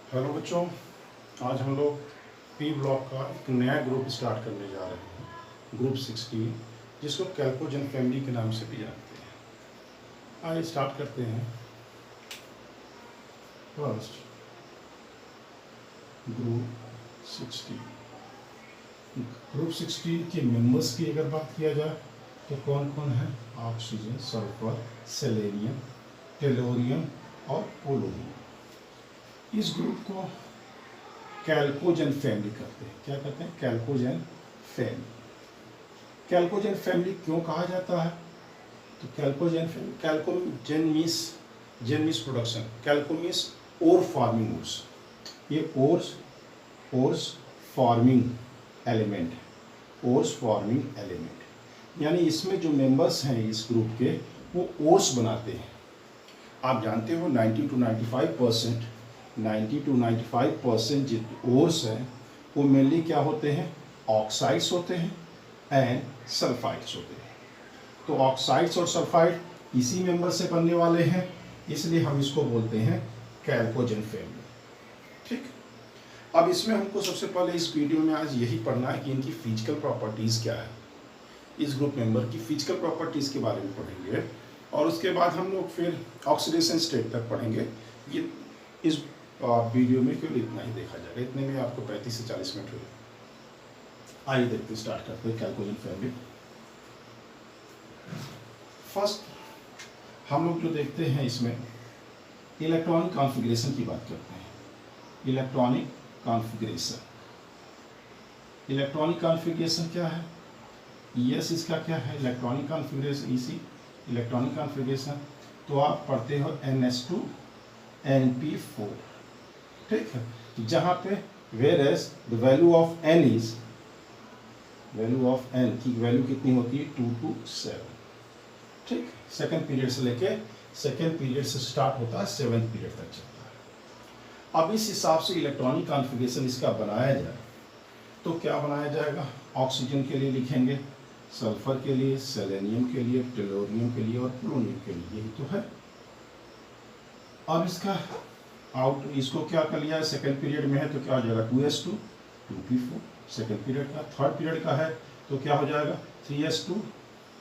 Hello बच्चों, आज हम लोग पी ब्लॉक का एक नया ग्रुप स्टार्ट करने जा रहे हैं, ग्रुप 16, जिसको कैल्कोजेन फैमिली के नाम से भी जानते हैं। आइए स्टार्ट करते हैं। First group 16। ग्रुप 16 के मेंबर्स की अगर बात किया जाए तो कौन कौन है? ऑक्सीजन, सल्फर, सेलेनियम, टेलोरियम और पोलोनियम। इस ग्रुप को कैल्कोजेन फैमिली कहते हैं। क्या कहते हैं? कैल्कोजेन फैमिली। कैल्कोजेन फैमिली क्यों कहा जाता है? तो कैल्कोजेन फैमिली, कैल्कोजेन मीन्स प्रोडक्शन, कैल्को मीन्स ओर फॉर्मिंग वुड्स। ये ओर्स फॉर्मिंग एलिमेंट है, ओर्स फॉर्मिंग एलिमेंट, यानी इसमें जो मेंबर्स हैं इस ग्रुप के वो ओर्स बनाते हैं। आप जानते हो 90 to 95% जितने ओर्स हैं वो मेनली क्या होते हैं? ऑक्साइड्स होते हैं एंड सल्फाइड्स होते हैं। तो ऑक्साइड्स और सल्फाइड इसी मेंबर से बनने वाले हैं, इसलिए हम इसको बोलते हैं कैल्कोजेन फैमिली। ठीक, अब इसमें हमको सबसे पहले इस वीडियो में आज यही पढ़ना है कि इनकी फिजिकल प्रॉपर्टीज़ क्या है। इस ग्रुप मेंबर की फिजिकल प्रॉपर्टीज़ के बारे में पढ़ेंगे और उसके बाद हम लोग फिर ऑक्सीडेशन स्टेट तक पढ़ेंगे। ये इस वीडियो में केवल इतना ही देखा जाएगा, इतने में आपको 35 से 40 मिनट हो जाए। आइए देखते स्टार्ट करते हैं कैल्कोजेन फैमिली। फर्स्ट हम लोग जो देखते हैं इसमें इलेक्ट्रॉनिक कॉन्फ़िगरेशन की बात करते हैं। इलेक्ट्रॉनिक कॉन्फ़िगरेशन, इलेक्ट्रॉनिक कॉन्फ़िगरेशन क्या है? यस, इसका क्या है? इलेक्ट्रॉनिक कॉन्फ़िगरेशन, इसी इलेक्ट्रॉनिक कॉन्फ़िगरेशन तो आप पढ़ते हो NH2 NP4। ठीक है, जहाँ पे whereas the value of N is, value of N की वैल्यू कितनी होती है? 2 to 7। ठीक, सेकंड पीरियड से लेके सेकंड पीरियड से स्टार्ट होता है, 7th पीरियड तक चलता है। अब इस हिसाब से इलेक्ट्रॉनिक कॉन्फ़िगरेशन इसका बनाया जाए तो क्या बनाया जाएगा? ऑक्सीजन के लिए लिखेंगे, सल्फर के लिए, सेलेनियम के लिए, टेलोरियम के लिए और पोलोनियम के लिए, यही तो है। अब इसका इसको क्या कर लिया है? सेकंड पीरियड में है तो क्या हो जाएगा? 2s2 2p4। सेकंड पीरियड का, थर्ड पीरियड का है तो क्या हो जाएगा? 3s2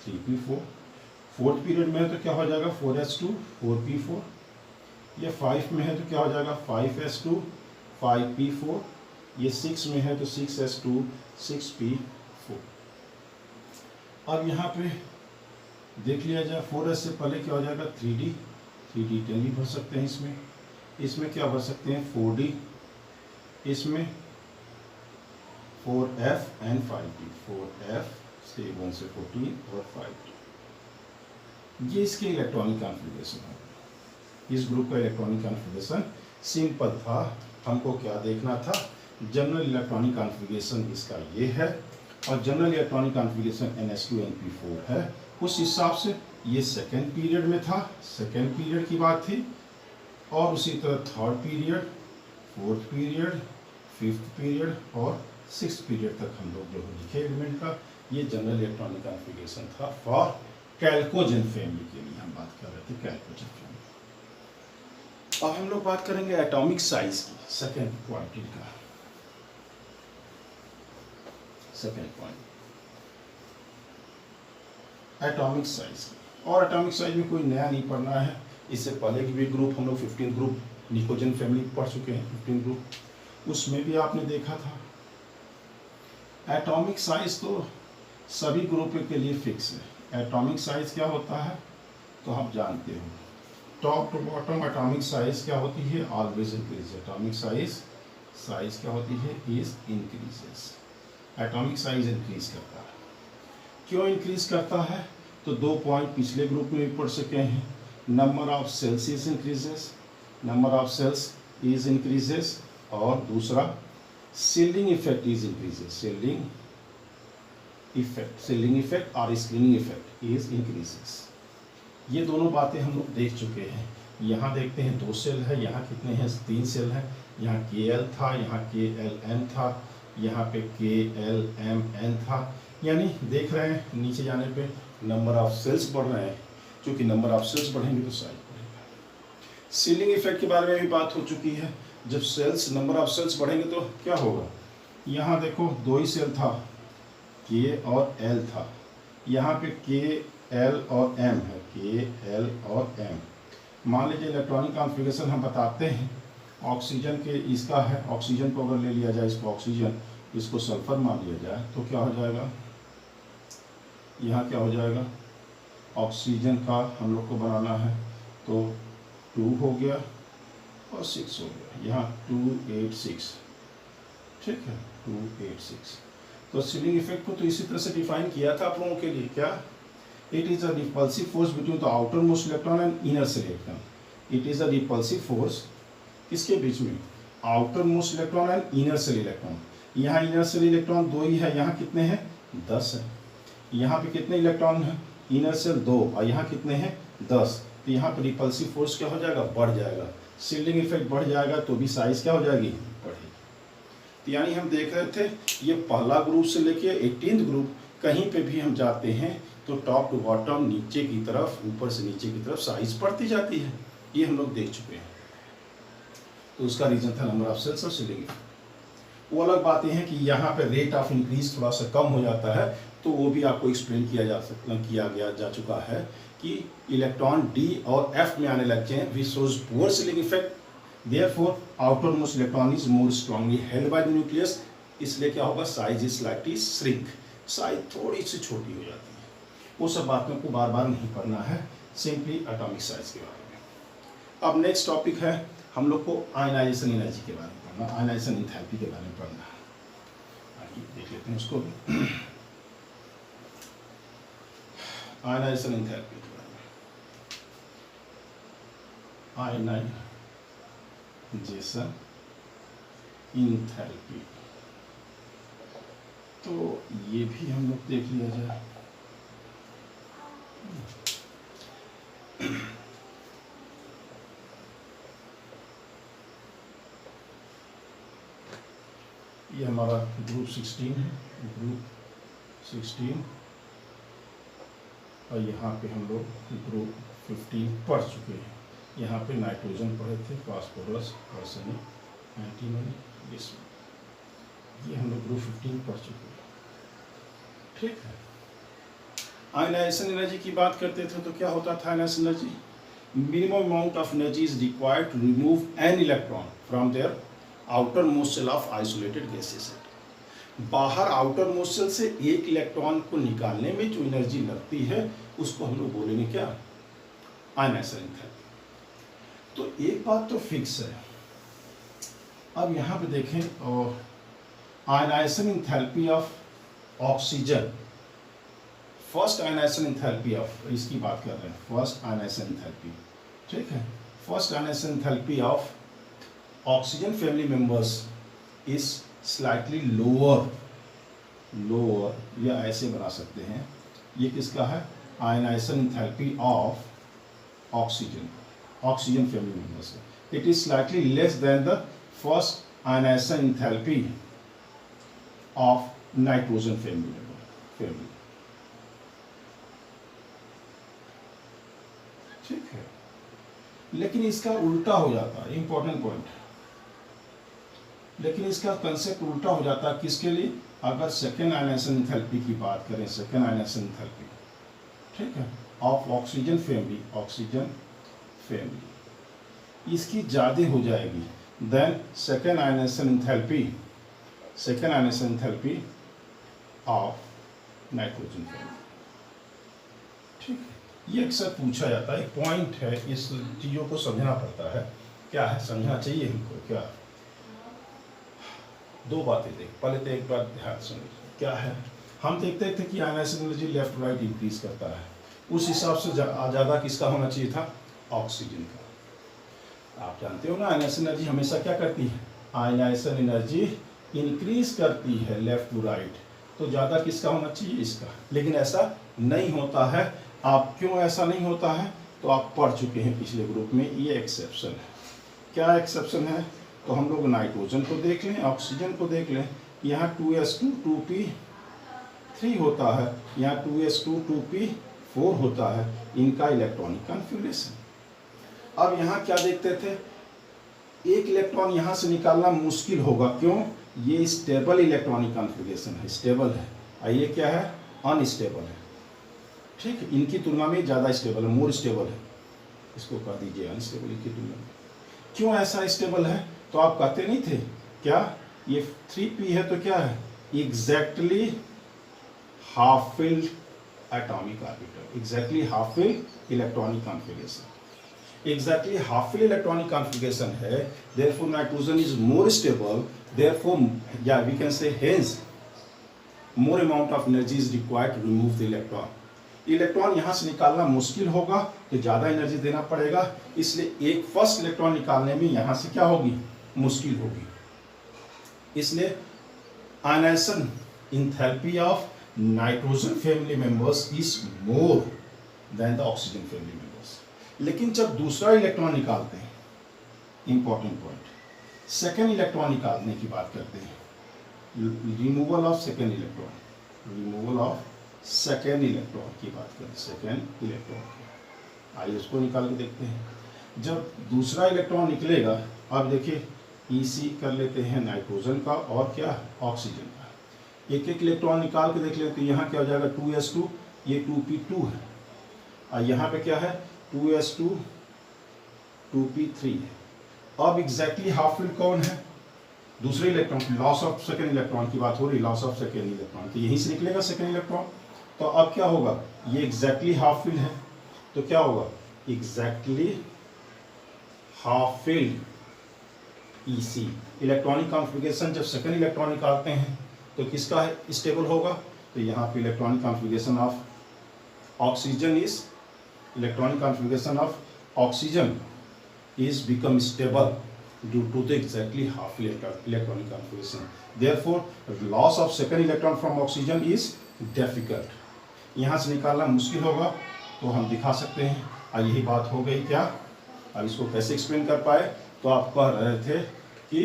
3p4। फोर्थ पीरियड में है तो क्या हो जाएगा? 4s2 4p4। ये 5 में है तो क्या हो जाएगा? 5s2 5p4। ये 6 में है तो 6s2 6p4। अब यहाँ पे देख लिया जाए, 4s से पहले क्या हो जाएगा? 3d10 भी भर सकते हैं। इसमें क्या भर सकते हैं? 4d, इसमें 4f एंड 5d, 4f से 1 से 14 और 5d। ये इसके इलेक्ट्रॉनिक कॉन्फ़िगरेशन है। इस ग्रुप का इलेक्ट्रॉनिक कॉन्फ़िगरेशन सिंपल था। हमको क्या देखना था? जनरल इलेक्ट्रॉनिक कॉन्फ़िगरेशन इसका ये है और general electronic configuration NH2 NP4 है। उस हिसाब से ये सेकेंड पीरियड में था, सेकेंड पीरियड की बात थी, और उसी तरह third period, fourth period, fifth period और सिक्स्थ पीरियड तक हम लोग जो लिखे एलिमेंट का, ये जनरल इलेक्ट्रॉनिक कॉन्फ़िगरेशन था फॉर कैल्कोजेन फैमिली के लिए हम बात कर रहे थे, कैल्कोजेन फैमिली। अब हम लोग बात करेंगे एटॉमिक साइज की, सेकेंड पॉइंट का, सेकेंड पॉइंट एटॉमिक साइज। और एटॉमिक साइज में कोई नया नहीं पढ़ना है, इससे पहले की भी ग्रुप हम लोग 15 ग्रुप निकोजेन फैमिली पढ़ चुके हैं, 15 ग्रुप, उसमें भी आपने देखा था। एटॉमिक साइज तो सभी ग्रुप के लिए फिक्स है। एटॉमिक साइज क्या होता है तो आप जानते हो, top to bottom atomic size क्या होती है? Always increase. एटॉमिक साइज क्या होती है? Is increases. Atomic size increase करता है। क्यों इंक्रीज करता है? तो 2 पॉइंट पिछले ग्रुप में भी पढ़ सके हैं। Number of cells is increases, number of cells is increases, और दूसरा shielding effect is increases. Shielding effect और स्क्रीनिंग इफेक्ट इज इंक्रीजेस। ये दोनों बातें हम लोग देख चुके हैं। यहाँ देखते हैं 2 सेल है, यहाँ कितने हैं? 3 सेल हैं। यहाँ KL था, यहाँ KLM था, यहाँ पे KLMN था। यानी देख रहे हैं नीचे जाने पे नंबर ऑफ सेल्स बढ़ रहे हैं, क्योंकि नंबर ऑफ सेल्स बढ़ेंगे तो साइज बढ़ेगा। सीलिंग इफेक्ट के बारे में भी बात हो चुकी है। जब सेल्स नंबर ऑफ सेल्स बढ़ेंगे तो क्या होगा, यहाँ देखो 2 ही सेल था, के और एल था, यहाँ पे के एल और एम है, के एल और एम। मान लीजिए इलेक्ट्रॉनिक कॉन्फ़िगरेशन हम बताते हैं ऑक्सीजन के, इसका है ऑक्सीजन को अगर ले लिया जाए, इसको ऑक्सीजन, इसको सल्फर मान लिया जाए तो क्या हो जाएगा, यहाँ क्या हो जाएगा, ऑक्सीजन का हम लोग को बनाना है तो 2 हो गया और 6 हो गया, यहाँ 286, ठीक है 286। तो सिलिंग इफेक्ट को तो इसी तरह से डिफाइन किया था आप लोगों के लिए, क्या, it is a repulsive force between the outer most electron and inner cell electron. It is a repulsive force किसके बीच में, outer most electron and inner cell electron. यहाँ इनर सेल इलेक्ट्रॉन 2 ही है, यहाँ कितने हैं 10 है, यहाँ पे कितने इलेक्ट्रॉन है, इनर सेल 2 और यहाँ कितने हैं 10। तो यहाँ पर रिपल्सिव फोर्स क्या हो जाएगा, बढ़ जाएगा, शील्डिंग इफेक्ट बढ़ जाएगा तो भी साइज क्या हो जाएगी, बढ़ेगी। तो यानी हम देख रहे थे ये पहला ग्रुप से लेके 18th ग्रुप, कहीं पे भी हम जाते हैं तो टॉप टू बॉटम, नीचे की तरफ, ऊपर से नीचे की तरफ साइज बढ़ती जाती है, ये हम लोग देख चुके हैं। तो उसका रीजन था नंबर ऑफ सेल्स और शील्डिंग इफेक्ट। वो अलग बातें हैं कि यहाँ पे रेट ऑफ इंक्रीज थोड़ा सा कम हो जाता है, तो वो भी आपको एक्सप्लेन किया गया जा चुका है कि इलेक्ट्रॉन डी और एफ में आने लग जाए which shows poor shielding effect, therefore outer most electron is more strongly held by the nucleus, इसलिए क्या होगा, size is slightly shrink, size थोड़ी सी छोटी हो जाती है। वो सब बातों को बार बार नहीं पढ़ना है, सिंपली एटॉमिक साइज के बारे में। अब नेक्स्ट टॉपिक है हम लोग को आयनाइजेशन एनर्जी के बारे में पढ़ना, आयनाइजेशन एंथैल्पी के बारे में पढ़ना है। आइए देख लेते हैं उसको भी। आयनाइजेशन एंथैल्पी के बारे में, आयनाइजेशन एंथैल्पी, तो ये भी हम लोग देख लिया जाए। ये हमारा ग्रुप 16 है, ग्रुप 16, और यहाँ पे हम लोग ग्रुप 15 पढ़ चुके हैं। यहाँ पे नाइट्रोजन पढ़े थे, फास्फोरस, आर्सेनिक, एंटीमनी, ये हम लोग ग्रुप 15 पढ़ चुके हैं, ठीक है। आयनाइजेशन एनर्जी की बात करते थे तो क्या होता था ionisation energy, minimum amount of energy is required to remove an electron from their outermost shell of isolated gases. बाहर आउटर मोस्ट सेल से एक इलेक्ट्रॉन को निकालने में जो एनर्जी लगती है उसको हम लोग बोलेंगे क्या, आयनाइजेशन एंथैल्पी। तो एक बात तो फिक्स है, अब यहाँ पे देखें, और ionisation enthalpy of oxygen, first ionisation enthalpy of, इसकी बात कर रहे हैं, फर्स्ट आयनाइजेशन एंथैल्पी, ठीक है। First ionisation enthalpy of oxygen family members is slightly lower, या ऐसे बना सकते हैं, ये किसका है, ionisation enthalpy of oxygen, oxygen family members का, it is slightly less than the first ionisation enthalpy of nitrogen family, ठीक है। लेकिन इसका उल्टा हो जाता है, इंपॉर्टेंट पॉइंट, लेकिन इसका कंसेप्ट उल्टा हो जाता है किसके लिए, अगर सेकेंड आयनाइजेशन एंथैल्पी की बात करें, सेकेंड आयनाइजेशन एंथैल्पी, ठीक है, ऑफ ऑक्सीजन फैमिली, इसकी ज़्यादा हो जाएगी then second ionisation enthalpy of nitrogen family, ठीक है। ये अक्सर पूछा जाता है, एक पॉइंट है, इस चीज़ों को समझना पड़ता है, क्या है, समझना चाहिए हमको, क्या, दो बातें देख, पहले तो एक बात ध्यान सुनिए, क्या है, हम देखते थे कि ionisation energy left right increase करता है, उस हिसाब से ज़्यादा किसका होना चाहिए था, ऑक्सीजन का। आप जानते हो ना आयनाइजेशन एनर्जी हमेशा क्या करती है, आयनाइजेशन एनर्जी इंक्रीज करती है लेफ्ट टू राइट, तो ज़्यादा किसका होना चाहिए, इसका। लेकिन ऐसा नहीं होता है, आप क्यों ऐसा नहीं होता है, तो आप पढ़ चुके हैं पिछले ग्रुप में, ये एक्सेप्शन है। क्या एक्सेप्शन है, तो हम लोग नाइट्रोजन को देख लें, ऑक्सीजन को देख लें, यहाँ 2s2 2p3 होता है, यहाँ 2s2 2p4 होता है, इनका इलेक्ट्रॉनिक कॉन्फ़िगरेशन। अब यहाँ क्या देखते थे, एक इलेक्ट्रॉन यहाँ से निकालना मुश्किल होगा, क्यों? ये स्टेबल इलेक्ट्रॉनिक कॉन्फ़िगरेशन है, स्टेबल है, और ये क्या है? अनस्टेबल है। ठीक, इनकी तुलना में ज़्यादा स्टेबल है, मोर स्टेबल है, इसको कह दीजिए अनस्टेबल की तुलना में। क्यों ऐसा स्टेबल है? तो आप कहते नहीं थे क्या, ये 3p है तो क्या है? Exactly half filled atomic orbital, exactly half filled electronic configuration, exactly half filled electronic configuration है। Therefore nitrogen is more stable, therefore या we can say hence more amount of energy is required to remove the electron. Electron यहाँ से निकालना मुश्किल होगा तो ज़्यादा energy देना पड़ेगा, इसलिए एक फर्स्ट इलेक्ट्रॉन निकालने में यहाँ से क्या होगी? मुश्किल होगी। इसलिए ionization enthalpy of nitrogen family members is more than the oxygen family members. लेकिन जब दूसरा इलेक्ट्रॉन निकालते हैं, इंपॉर्टेंट पॉइंट, सेकेंड इलेक्ट्रॉन निकालने की बात करते हैं, removal of second electron, removal of second electron की बात करें, सेकेंड इलेक्ट्रॉन की, आइए उसको निकाल के देखते हैं। जब दूसरा इलेक्ट्रॉन निकलेगा, अब देखिए EC कर लेते हैं नाइट्रोजन का और क्या? ऑक्सीजन का। एक एक इलेक्ट्रॉन निकाल के देख लेते हैं, तो यहाँ क्या हो जाएगा? 2s2, ये 2p2 है, और यहाँ पे क्या है? 2s2, 2p3 है। अब एग्जैक्टली हाफ फिल्ड कौन है? दूसरे electron, loss of second electron की बात हो रही, लॉस ऑफ सेकेंड इलेक्ट्रॉन, तो यहीं से निकलेगा सेकेंड इलेक्ट्रॉन। तो अब क्या होगा? ये एग्जैक्टली हाफ फिल्ड है, तो क्या होगा? Exactly half field EC। Electronic configuration जब सेकेंड इलेक्ट्रॉन निकालते हैं तो किसका है? स्टेबल होगा। तो यहाँ पे electronic configuration of oxygen is, electronic configuration of oxygen is become stable due to the exactly half electronic configuration. Therefore, loss of second electron from oxygen is difficult. यहाँ से निकालना मुश्किल होगा, तो हम दिखा सकते हैं। और यही बात हो गई क्या? अब इसको कैसे एक्सप्लेन कर पाए? तो आप कह रहे थे कि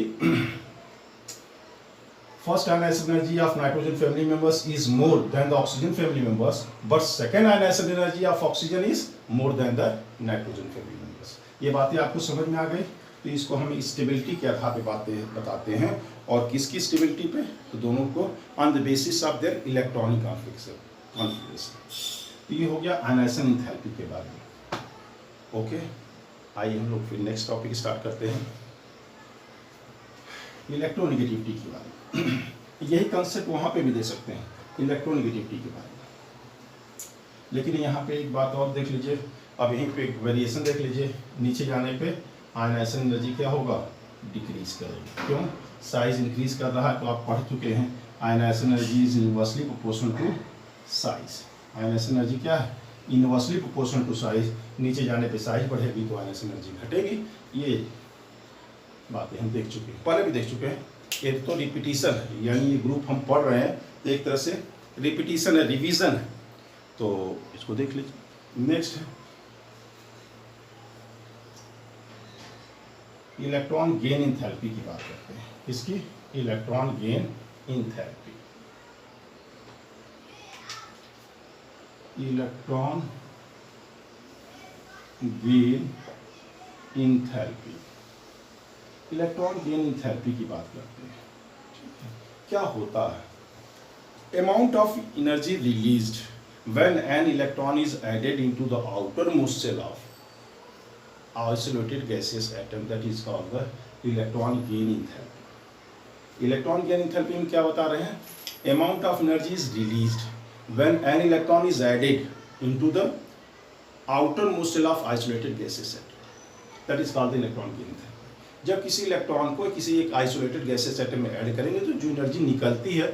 first ionization energy of nitrogen family members is more than the oxygen family members, but second ionization energy of oxygen is more than the nitrogen family members. ये बातें आपको समझ में आ गई? तो इसको हम स्टेबिलिटी के आधार पे बातें बताते हैं, और किसकी स्टेबिलिटी पे? तो दोनों को on the basis of their electronic configuration. तो ये हो गया आयनाइजेशन एंथैल्पी के बारे में। ओके, आइए हम लोग फिर नेक्स्ट टॉपिक स्टार्ट करते हैं, इलेक्ट्रोनेगेटिविटी के बारे में। यही कंसेप्ट वहाँ पे भी दे सकते हैं, इलेक्ट्रोनेगेटिविटी के बारे में। लेकिन यहाँ पे एक बात और देख लीजिए, अब यहीं पे वेरिएशन देख लीजिए, नीचे जाने पे आयनाइजेशन एनर्जी क्या होगा? डिक्रीज करेगी। क्यों? साइज इंक्रीज कर रहा है, तो आप पढ़ चुके हैं ionization energy is inversely proportional to size. Ionization energy क्या है? Inversely proportional to size. नीचे जाने पे साइज बढ़ेगी तो आयनाइजेशन एनर्जी घटेगी। ये बातें हम देख चुके हैं, पहले भी देख चुके हैं। ये तो रिपीटिशन है, यानी ये ग्रुप हम पढ़ रहे हैं, एक तरह से रिपीटिशन है, रिवीजन है, तो इसको देख लीजिए। नेक्स्ट है इलेक्ट्रॉन गेन एंथैल्पी की बात करते हैं। इसकी electron gain enthalpy, electron gain enthalpy, electron gain enthalpy की बात करते हैं। क्या होता है? Amount of energy released when an electron is added into the outermost shell of isolated gaseous atom, that is called the electron gain enthalpy. Electron gain enthalpy में क्या बता रहे हैं? Amount of energy is released when an electron is added into the outermost shell of isolated gaseous atom, that is called the electron gain enthalpy. जब किसी electron को किसी एक आइसोलेटेड गैसेस एटम में ऐड करेंगे तो जो एनर्जी निकलती है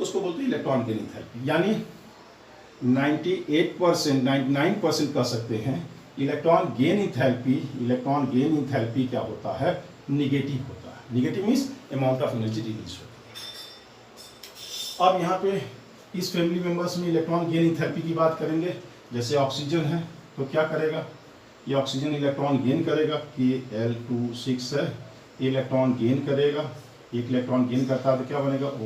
उसको बोलते हैं इलेक्ट्रॉन गेन एंथैल्पी। यानी 98%, 99% कह सकते हैं electron gain enthalpy, electron gain enthalpy क्या होता है? निगेटिव होता है। Negative means amount of energy release होती है। अब यहाँ पे इस फैमिली मेंबर्स में इलेक्ट्रॉन गेन एंथैल्पी की बात करेंगे। जैसे ऑक्सीजन है तो क्या करेगा? ये ऑक्सीजन इलेक्ट्रॉन गेन करेगा, Al2 है, इलेक्ट्रॉन गेन करेगा, एक इलेक्ट्रॉन गेन करता है तो क्या बनेगा? O-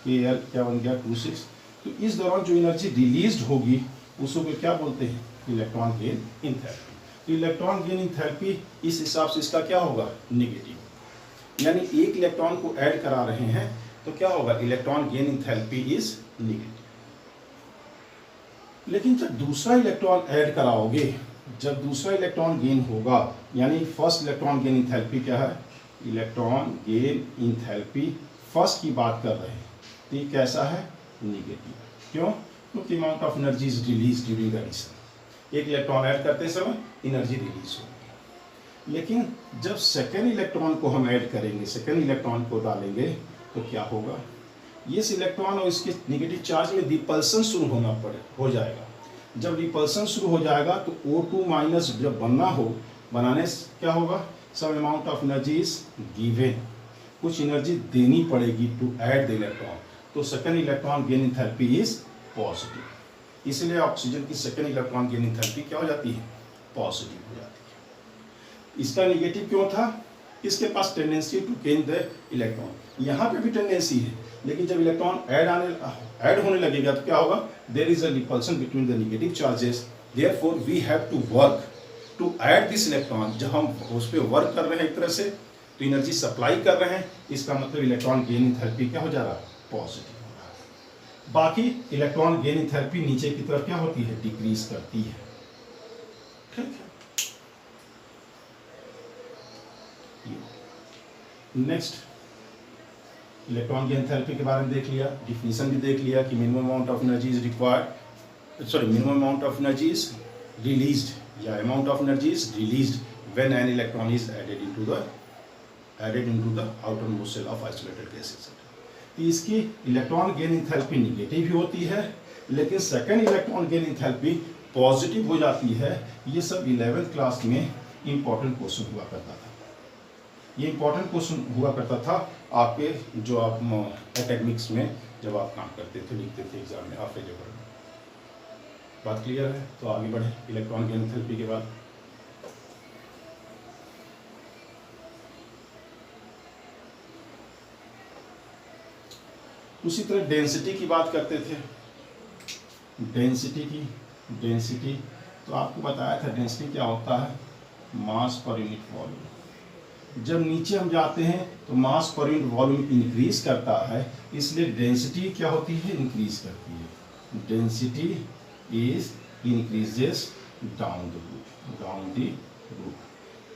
Kl क्या बन गया? 2 तो इस दौरान जो एनर्जी रिलीज्ड होगी उसको क्या बोलते हैं? Electron gain enthalpy. Electron gain enthalpy इस हिसाब से इसका क्या होगा, निगेटिव। यानी एक इलेक्ट्रॉन को ऐड करा रहे हैं तो क्या होगा, electron gain enthalpy is negative. लेकिन जब दूसरा इलेक्ट्रॉन ऐड कराओगे, जब दूसरा इलेक्ट्रॉन गेन होगा, यानी फर्स्ट इलेक्ट्रॉन गेन इंथैल्पी क्या है, इलेक्ट्रॉन गेन इंथैल्पी फर्स्ट की बात कर रहे हैं, तो ये कैसा है, निगेटिव। क्यों, क्योंकि amount of energy is release during addition. एक इलेक्ट्रॉन ऐड करते समय एनर्जी रिलीज होगी। लेकिन जब सेकेंड इलेक्ट्रॉन को हम ऐड करेंगे, सेकेंड इलेक्ट्रॉन को डालेंगे, तो क्या होगा, ये इलेक्ट्रॉन और इसके नेगेटिव चार्ज में रिपल्सन शुरू हो जाएगा। जब रिपल्सन शुरू हो जाएगा तो O2 माइनस जब बनाने से क्या होगा, some amount of energy is given, कुछ एनर्जी देनी पड़ेगी टू ऐड द इलेक्ट्रॉन, तो second electron gain enthalpy is positive. इसलिए ऑक्सीजन की सेकेंड इलेक्ट्रॉन गेन इंथैल्पी क्या हो जाती है, पॉजिटिव हो जाती है। इसका निगेटिव क्यों था, इसके पास tendency to gain the electron, यहाँ पे भी टेंडेंसी है, लेकिन जब इलेक्ट्रॉन ऐड होने लगेगा तो क्या होगा, there is a repulsion between the negative charges, therefore we have to work to add this electron. जब हम उस पर वर्क कर रहे हैं एक तरह से, तो एनर्जी सप्लाई कर रहे हैं, इसका मतलब इलेक्ट्रॉन गेन इंथैल्पी क्या हो जा रहा है, पॉजिटिव हो रहा है। बाकी इलेक्ट्रॉन गेन इंथैल्पी नीचे की तरफ क्या होती है, डिक्रीज करती है। ठीक है, नेक्स्ट इलेक्ट्रॉन गेन इंथैल्पी के बारे में देख लिया, डिफिनीशन भी देख लिया कि minimum amount of energy is required, minimum amount of energy is released या amount of energy is released when an electron is added into the outermost shell of isolated gases. तो इसकी इलेक्ट्रॉन गेन इंथैल्पी निगेटिव भी होती है, लेकिन second electron gain enthalpy positive हो जाती है। ये सब 11th क्लास में इंपॉर्टेंट क्वेश्चन हुआ करता था। ये इंपॉर्टेंट क्वेश्चन हुआ करता था आपके, जो आप एकेडमिक्स में जब आप काम करते थे, लिखते थे एग्जाम में, आप एलिजिबल। बात क्लियर है, तो आगे बढ़े इलेक्ट्रॉन गेन इंथैल्पी के बाद। उसी तरह डेंसिटी की बात करते थे, डेंसिटी तो आपको बताया था डेंसिटी क्या होता है, मास पर यूनिट वॉल्यूम। जब नीचे हम जाते हैं तो मास पर यूनिट वॉल्यूम इंक्रीज करता है, इसलिए डेंसिटी क्या होती है, इंक्रीज करती है। Density is increases down the root.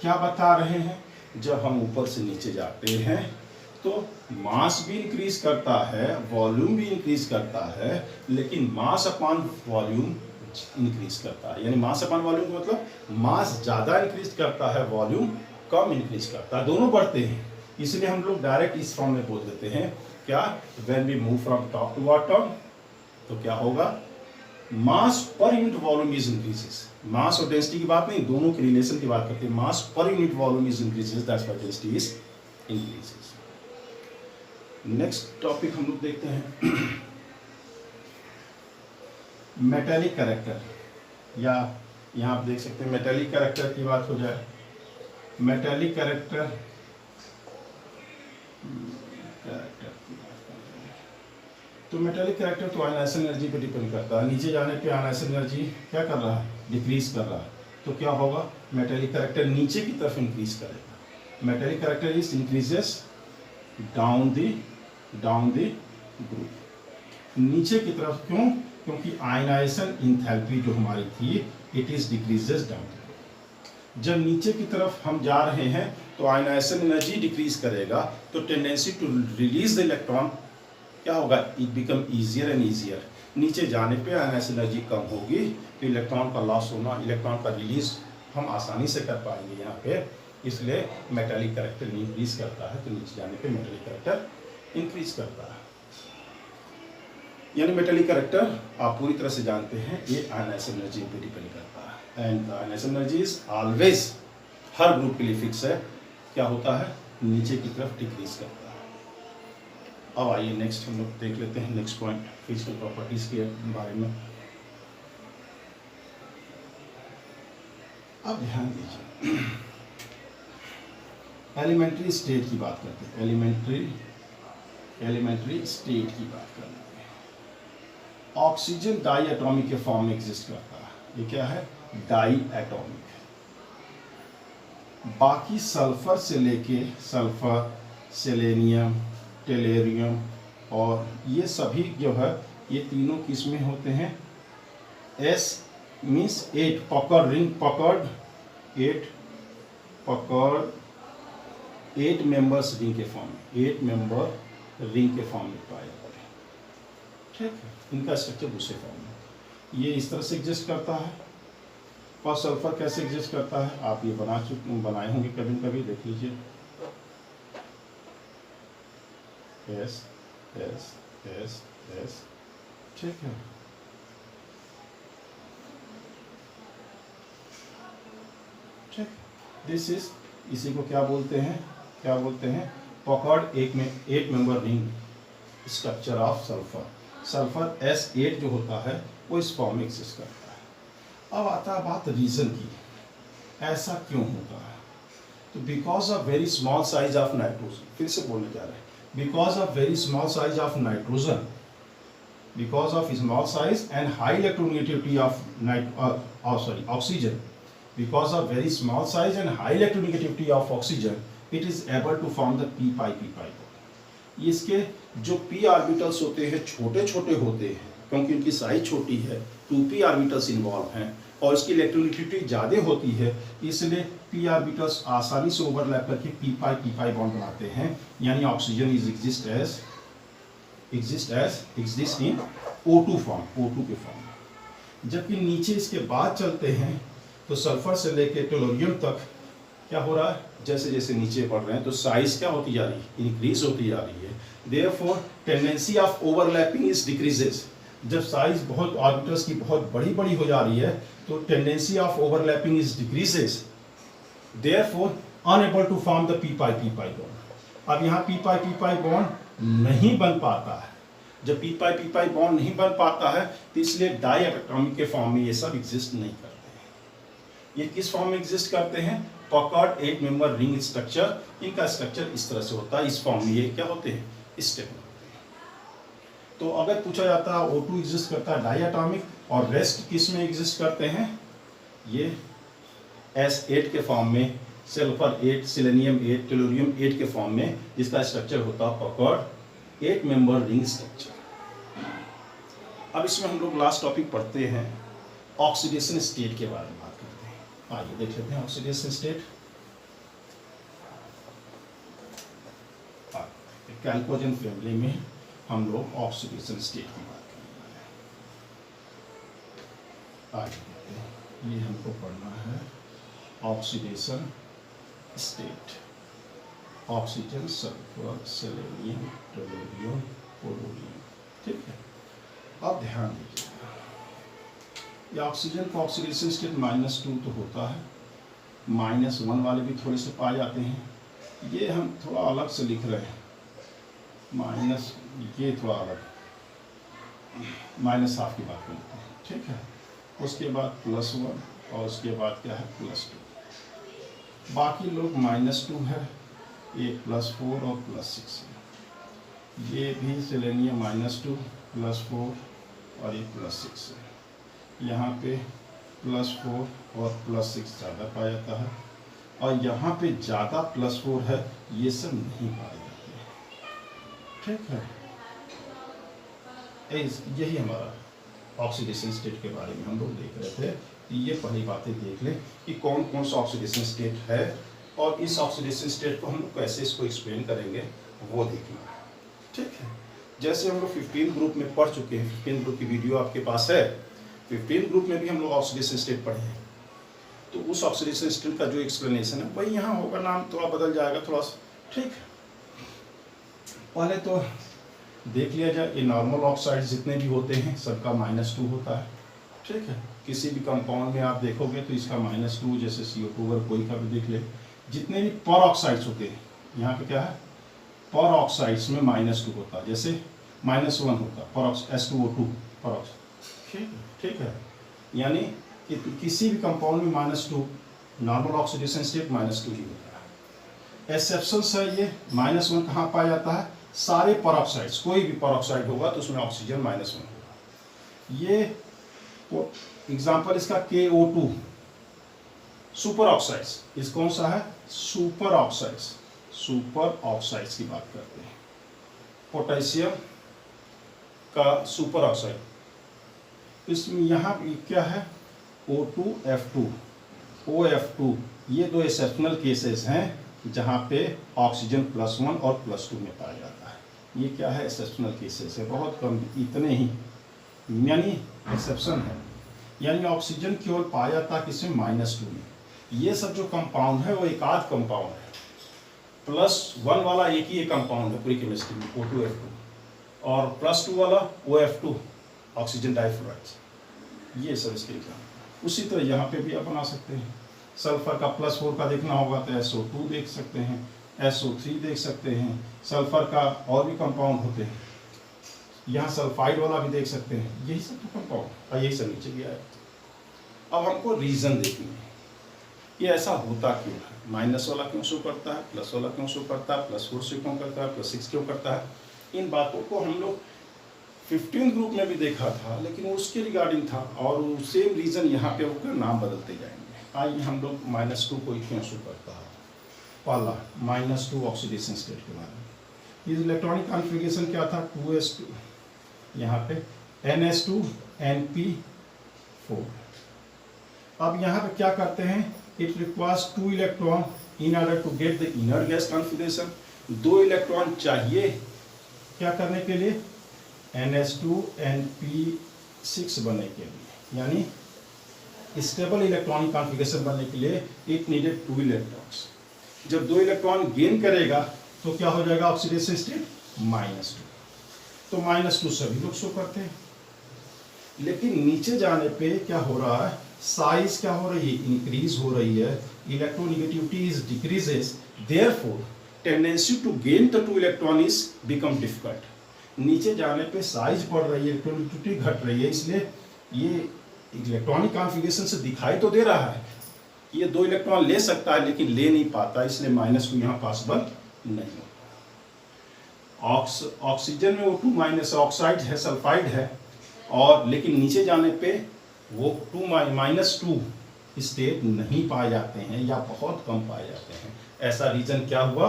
क्या बता रहे हैं, जब हम ऊपर से नीचे जाते हैं तो मास भी इंक्रीज करता है, वॉल्यूम भी इंक्रीज करता है, लेकिन मास अपॉन वॉल्यूम इंक्रीज करता है। यानी मास अपॉन वॉल्यूम का मतलब मास ज़्यादा इंक्रीज करता है, वॉल्यूम कम इंक्रीज करता है, दोनों बढ़ते हैं। इसलिए हम लोग डायरेक्ट इस फॉर्म में बोल देते हैं क्या, when we move from top to bottom, तो क्या होगा, mass per unit volume is increases. Mass और डेंसिटी की बात नहीं, दोनों के रिलेशन की बात करते हैं। Mass per unit volume is increases, that's why density is increases. Next topic हम लोग देखते हैं मेटेलिक कैरेक्टर, या यहाँ आप देख सकते हैं मेटेलिक कैरेक्टर की बात हो जाए। मेटेलिक कैरेक्टर तो मेटेलिक कैरेक्टर तो आयनाइजेशन एनर्जी पे डिपेंड करता है। नीचे जाने पे आयनाइजेशन एनर्जी क्या कर रहा है, डिक्रीज कर रहा है, तो क्या होगा, मेटेलिक कैरेक्टर नीचे की तरफ इंक्रीज करेगा। Metallic character is increases down the group, नीचे की तरफ। क्यों, क्योंकि आयनाइजेशन इंथैल्पी जो हमारी थी, it is decreases down the group. जब नीचे की तरफ हम जा रहे हैं तो आयनाइजेशन एनर्जी डिक्रीज करेगा, तो tendency to release the electron क्या होगा, it become easier and easier. नीचे जाने पे आयनाइजेशन एनर्जी कम होगी, तो इलेक्ट्रॉन का लॉस होना, इलेक्ट्रॉन का रिलीज हम आसानी से कर पाएंगे यहाँ पे। इसलिए मेटेलिक कैरेक्टर इंक्रीज करता है, तो नीचे जाने पे मेटेलिक कैरेक्टर इंक्रीज करता है। यानी मेटेलिक कैरेक्टर आप पूरी तरह से जानते हैं, ये आयनाइजेशन एनर्जी पे डिपेंड करता है। And ionization energy is always, हर ग्रुप के लिए फिक्स है, क्या होता है, नीचे की तरफ डिक्रीज करता है। अब आइए नेक्स्ट हम लोग देख लेते हैं नेक्स्ट पॉइंट, फिजिकल प्रॉपर्टीज के बारे में। अब ध्यान दीजिए, एलिमेंट्री स्टेट की बात करते हैं, एलिमेंट्री स्टेट की बात करते हैं। ऑक्सीजन डाई एटॉमिक के फॉर्म में एग्जिस्ट करता है। ये क्या है, डाई एटॉमिक। बाकी सल्फर से लेके सल्फर, सेलेनियम, टेलेरियम और ये सभी जो है ये तीनों किस में होते हैं? एस मीन्स 8 पकड़ रिंग पकड़ 8 मेंबर्स रिंग के फॉर्म में, 8 मेंबर रिंग के फॉर्म में पाए जाते हैं। ठीक है, इनका स्ट्रक्चर दूसरे फॉर्म में ये इस तरह से एग्जिस्ट करता है। और सल्फर कैसे एग्जिस्ट करता है आप ये बनाए होंगे कभी कभी, देख लीजिए। एस एस एस एस, ठीक है। ठीक, दिस इज, इसी को क्या बोलते हैं? क्या बोलते हैं? पकड़ 8 member ring structure of sulphur. Sulphur S8 जो होता है वो इस फॉर्म में एग्जिस्ट करता है। अब आता है बात रीजन की, ऐसा क्यों होता है? तो because of very small size of nitrogen, फिर से बोलने जा रहे हैं, because of very small size of nitrogen, because of small size and high electronegativity of oxygen, because of very small size and high electronegativity of oxygen, it is able to form the p pi bond। इसके जो p orbitals होते हैं छोटे छोटे होते हैं, क्योंकि उनकी साइज छोटी है, 2p ऑर्बिटल्स इन्वॉल्व हैं और इसकी इलेक्ट्रोनेगेटिविटी ज़्यादा होती है, इसलिए p ऑर्बिटल्स आसानी से ओवरलैप करके p pi बॉन्ड बनाते हैं, यानी oxygen exist in O2 form, O2 के फॉर्म में। जबकि नीचे इसके बाद चलते हैं तो सल्फर से लेके टेलोरियम तक क्या हो रहा है? जैसे जैसे नीचे बढ़ रहे हैं तो साइज क्या होती जा रही है? इंक्रीज होती जा रही है। Therefore tendency of overlapping is decreases. जब साइज बहुत ऑर्बिटल्स की बहुत बड़ी बड़ी हो जा रही है तो tendency of overlapping is decreases, therefore unable to form the p pi bond. अब यहाँ p pi बॉन्ड नहीं बन पाता है। जब p pi बॉन्ड नहीं बन पाता है तो इसलिए डायटोमिक के फॉर्म में ये सब एग्जिस्ट नहीं करते हैं। ये किस फॉर्म में एग्जिस्ट करते हैं? पकड़ 8 मेंबर रिंग स्ट्रक्चर, इनका स्ट्रक्चर इस तरह से होता है। इस फॉर्म में ये क्या होते हैं? स्टेबल होते हैं। तो अगर पूछा जाता है O2 एग्जिस्ट करता है डायटोमिक और रेस्ट किस में एग्जिस्ट करते हैं? ये S8 के फॉर्म में, सल्फर 8, सेलेनियम 8, टेलोरियम 8 के फॉर्म में, जिसका स्ट्रक्चर होता है पकड़ 8 मेंबर रिंग स्ट्रक्चर। अब इसमें हम लोग लास्ट टॉपिक पढ़ते हैं, ऑक्सीडेशन स्टेट के बारे में बात करते हैं। आइए देख लेते हैं ऑक्सीडेशन स्टेट। कैल्कोजन फैमिली में हम लोग ऑक्सीडेशन स्टेट की बात करेंगे। आइए, ये हमको पढ़ना है oxidation state. Oxygen, sulphur, selenium, tellurium, polonium. ठीक है, अब ध्यान दीजिएगा, ये ऑक्सीजन का ऑक्सीडेशन स्टेट -2 तो होता है, -1 वाले भी थोड़े से पाए जाते हैं। ये हम थोड़ा अलग से लिख रहे हैं, ये थोड़ा अलग, -½ की बात करते हैं। ठीक है, उसके बाद +1 और उसके बाद क्या है? +2। बाकी लोग -2 है, ये +4 और +6 है। ये भी सेलेनियम -2, +4 और ये +6 है। यहाँ पे +4 और +6 ज़्यादा पाया जाता है और यहाँ पे ज़्यादा +4 है, ये सब नहीं पाए जाते हैं। ठीक है, यही हमारा ऑक्सीडेशन स्टेट के बारे में हम लोग देख रहे थे। ये पहली बातें देख लें कि कौन कौन सा ऑक्सीडेशन स्टेट है और इस ऑक्सीडेशन स्टेट को हम लोग कैसे इसको एक्सप्लेन करेंगे वो देखना है। ठीक है, जैसे हम लोग 15 ग्रुप में पढ़ चुके हैं, 15 ग्रुप की वीडियो आपके पास है। 15 ग्रुप में भी हम लोग ऑक्सीडेशन स्टेट पढ़े हैं, तो उस ऑक्सीडेशन स्टेट का जो एक्सप्लेनेशन है वही यहाँ होगा, नाम थोड़ा बदल जाएगा थोड़ा सा। ठीक, पहले तो देख लिया जाए, ये नॉर्मल ऑक्साइड जितने भी होते हैं सबका -2 होता है। ठीक है, किसी भी कंपाउंड में आप देखोगे तो इसका -2, जैसे CO2 अगर कोई का भी देख ले, जितने भी पर ऑक्साइड्स होते हैं, यहाँ पे क्या है? पर ऑक्साइड्स में -2 होता है, जैसे -1 होता है पर H2O2 पर ऑक्साइड। ठीक है, यानी कि किसी भी कंपाउंड में -2, नॉर्मल ऑक्सीडेशन स्टेट -2 ही होता है। एक्सेप्शंस है ये, -1 कहाँ पाया जाता है? सारे पर ऑक्साइड्स, कोई भी पर ऑक्साइड होगा तो उसमें ऑक्सीजन -1 होगा। ये एग्जाम्पल इसका KO2, सुपर ऑक्साइड्स, इस कौन सा है? सुपर ऑक्साइड्स, सुपर ऑक्साइड्स की बात करते हैं। पोटेशियम का सुपर ऑक्साइड, इसमें यहाँ क्या है? O2F2, OF2, ये दो एक्सेप्शनल केसेस हैं जहाँ पे ऑक्सीजन +1 और +2 में पाया जाता है। ये क्या है? एक्सेप्शनल केसेस है, बहुत कम, इतने ही, यानी एक्सेप्शन है। यानी ऑक्सीजन केवल पाया जाता है किसमें? -2 में। ये सब जो कंपाउंड है वो एक आध कंपाउंड है, +1 वाला एक ही कंपाउंड है पूरी केमिस्ट्री में, O2F2, और +2 वाला OF2, ऑक्सीजन डाइफ्लोराइड। ये सब इसके एग्जाम्पल। उसी तरह यहाँ पे भी आप बना सकते हैं। सल्फर का +4 का देखना होगा तो SO2 देख सकते हैं, SO3 देख सकते हैं। सल्फर का और भी कंपाउंड होते हैं, यहाँ सल्फाइड वाला भी देख सकते हैं। यही सब तो कंपाउंड, और यही सब नीचे भी आया। अब हमको रीज़न देखनी है कि ऐसा होता क्यों है, माइनस वाला क्यों शो करता है, प्लस वाला क्यों शो करता है, +4 से क्यों करता है, +6 क्यों करता है। इन बातों को हम लोग 15 ग्रुप में भी देखा था, लेकिन उसके रिगार्डिंग था, और सेम रीज़न यहाँ पे होकर नाम बदलते जाएंगे। आइए हम लोग -2 को क्यों शो करता है। पहला -2 ऑक्सीडेशन स्टेट के बारे में। ये इलेक्ट्रॉनिक कॉन्फ़िगरेशन क्या था? 2s2, यहाँ पे NH2 NP4। अब यहाँ पे क्या करते हैं? It requires 2 electron in order to get the inner gas configuration. 2 electron चाहिए क्या करने के लिए? NH2 NP6 बनने के लिए, यानी स्टेबल इलेक्ट्रॉनिक कॉन्फ़िगरेशन बनने के लिए इट नीडेड 2 इलेक्ट्रॉन्स। जब 2 इलेक्ट्रॉन गेन करेगा तो क्या हो जाएगा? Oxidation state -2। तो -2 सभी लोग शो करते हैं, लेकिन नीचे जाने पे क्या हो रहा है? साइज क्या हो रही है? इंक्रीज हो रही है। Electronegativity is decreases, therefore tendency to gain the 2 electron is become difficult. नीचे जाने पे साइज बढ़ रही है, इलेक्ट्रोनेगेटिविटी घट रही है, इसलिए ये इलेक्ट्रॉनिक कॉन्फ़िगरेशन से दिखाई तो दे रहा है ये 2 इलेक्ट्रॉन ले सकता है, लेकिन ले नहीं पाता, इसलिए -2 यहाँ पॉसिबल नहीं होता। ऑक्सीजन में O2- ऑक्साइड है, सल्फाइड है, और लेकिन नीचे जाने पे वो -2 स्टेट नहीं पाए जाते हैं या बहुत कम पाए जाते हैं। ऐसा रीजन क्या हुआ?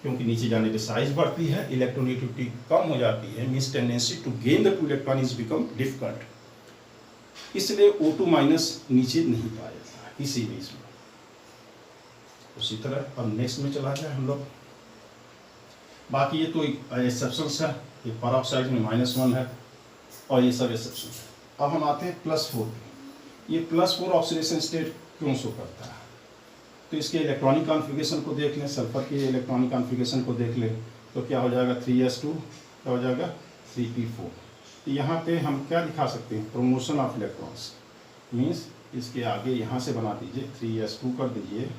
क्योंकि नीचे जाने पे साइज बढ़ती है, इलेक्ट्रोनेगेटिविटी कम हो जाती है, means tendency to gain the 2 electron is become difficult, इसलिए O2- नीचे नहीं पाया जाता है इसी बीच में। उसी तरह अब नेक्स्ट में चला जाए हम लोग। बाकी ये तो एक्सेप्शंस है, ये परऑक्साइड में -1 है और ये सब एक्सेप्शन है। अब हम आते हैं +4। ये +4 ऑक्सीडेशन स्टेट क्यों शो करता है? तो इसके इलेक्ट्रॉनिक कॉन्फ़िगरेशन को देख लें, सल्फर के इलेक्ट्रॉनिक कॉन्फ़िगरेशन को देख लें, तो क्या हो जाएगा? 3s2, क्या हो जाएगा? 3p4। तो यहाँ पे हम क्या दिखा सकते हैं? प्रमोशन ऑफ इलेक्ट्रॉन्स, मीन्स इसके आगे यहाँ से बना दीजिए, 3s2 कर दीजिए,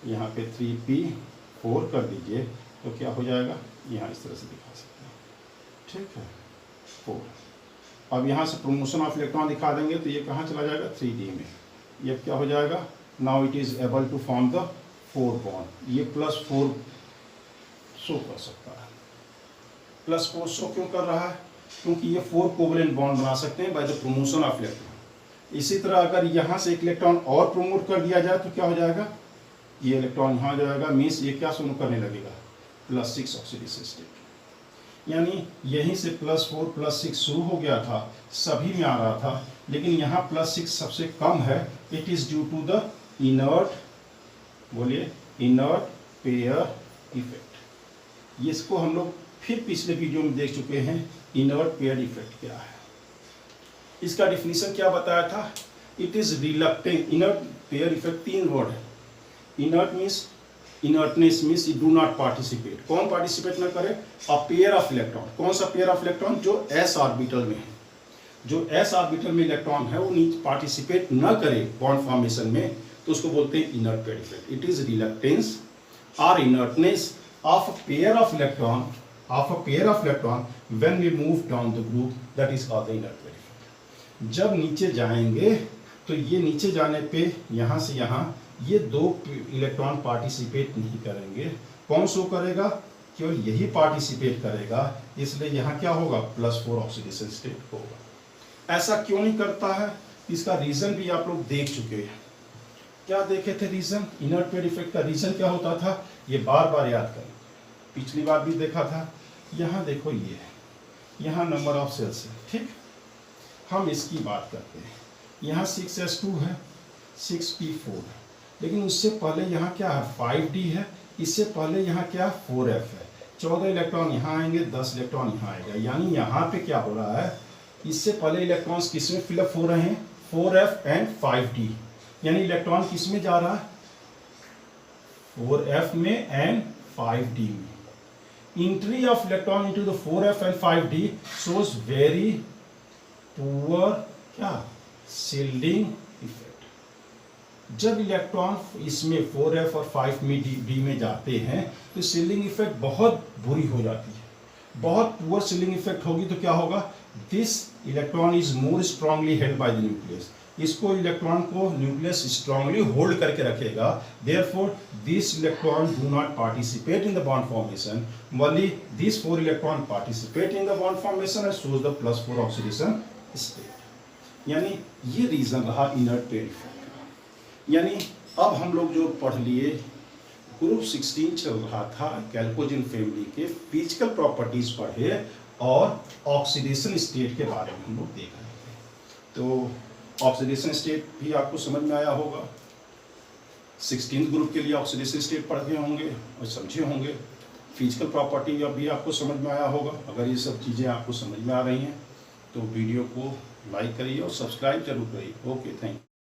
यहाँ पे 3p4 कर दीजिए, तो क्या हो जाएगा? यहाँ इस तरह से दिखा सकते हैं, ठीक है, 4। अब यहाँ से प्रमोशन ऑफ इलेक्ट्रॉन दिखा देंगे तो ये कहाँ चला जाएगा? 3d में। ये क्या हो जाएगा? Now it is able to form the 4 bond. ये +4 शो कर सकता है। +4 शो क्यों कर रहा है? क्योंकि ये 4 कोवलेंट बॉन्ड बना सकते हैं by the promotion of electron. इसी तरह अगर यहाँ से एक इलेक्ट्रॉन और प्रमोट कर दिया जाए तो क्या हो जाएगा? ये इलेक्ट्रॉन यहाँ जाएगा, मीन्स ये क्या शुरू करने लगेगा? +6 ऑक्सीडेशन स्टेट। यानी यहीं से +4 +6 शुरू हो गया था, सभी में आ रहा था, लेकिन यहाँ +6 सबसे कम है। It is due to the inert, बोलिए, इनर्ट पेयर इफेक्ट। इसको हम लोग फिर पिछले वीडियो में देख चुके हैं। इनर्ट पेयर इफेक्ट क्या है? इसका डिफिनीशन क्या बताया था? It is reluctant. Inert pair effect 3 word है। Inert means, inertness means do not participate. कौन पार्टिसिपेट ना करे? A pair of electron. कौन सा पेयर ऑफ इलेक्ट्रॉन? जो s ऑर्बिटल में है। जो s ऑर्बिटल में इलेक्ट्रॉन है वो पार्टिसिपेट न करे बॉन्ड फॉर्मेशन में, तो उसको बोलते हैं inert pair effect. It is reluctance और inertness of a pair of electron when we move down the group, that is called the inert pair effect। जब नीचे जाएंगे तो ये नीचे जाने पे यहाँ से यहाँ ये 2 इलेक्ट्रॉन पार्टिसिपेट नहीं करेंगे। कौन शो करेगा? केवल यही पार्टिसिपेट करेगा, इसलिए यहाँ क्या होगा? +4 ऑक्सीडेशन स्टेट होगा। ऐसा क्यों नहीं करता है? इसका रीज़न भी आप लोग देख चुके हैं। क्या देखे थे रीजन? इनर्ट पेयर इफेक्ट का रीजन क्या होता था, ये बार बार याद करें, पिछली बार भी देखा था। यहाँ देखो ये है, यहाँ नंबर ऑफ सेल्स है, ठीक। हम इसकी बात करते हैं, यहाँ 6s2 है, 6p4 है, लेकिन उससे पहले यहाँ क्या है 5d है, इससे पहले यहाँ क्या 4f है। 14 इलेक्ट्रॉन यहाँ आएंगे, 10 इलेक्ट्रॉन यहाँ आएगा, यानी यहाँ पे क्या हो रहा है, इससे पहले इलेक्ट्रॉन्स किस में फिलअप हो रहे हैं, 4f एंड 5d, यानी इलेक्ट्रॉन किस में जा रहा है, 4f में एंड 5d में। Entry of electron into the 4f and 5d shows very poor क्या shielding effect। जब इलेक्ट्रॉन इसमें 4f और 5d में जाते हैं तो शील्डिंग इफेक्ट बहुत बुरी हो जाती है, बहुत पुअर शील्डिंग इफेक्ट होगी। तो क्या होगा, this electron is more strongly held by the nucleus, इसको इलेक्ट्रॉन को न्यूक्लियस स्ट्रांगली होल्ड करके रखेगा। Therefore this electron do not participate in the bond formation, only this 4 electron participate in the bond formation and shows the +4 oxidation state. यानी ये reason रहा inert pair effect का। यानी अब हम लोग जो पढ़ लिए, ग्रुप 16 चल रहा था, कैल्कोजिन फैमिली के फिजिकल प्रॉपर्टीज पढ़े और ऑक्सीडेशन स्टेट के बारे में हम लोग देख रहे थे। तो ऑक्सीडेशन स्टेट भी आपको समझ में आया होगा, 16th ग्रुप के लिए ऑक्सीडेशन स्टेट पढ़ गए होंगे और समझे होंगे। फिजिकल प्रॉपर्टी भी आपको समझ में आया होगा। अगर ये सब चीज़ें आपको समझ में आ रही हैं तो वीडियो को लाइक करिए और सब्सक्राइब जरूर करिए। Okay, thank you.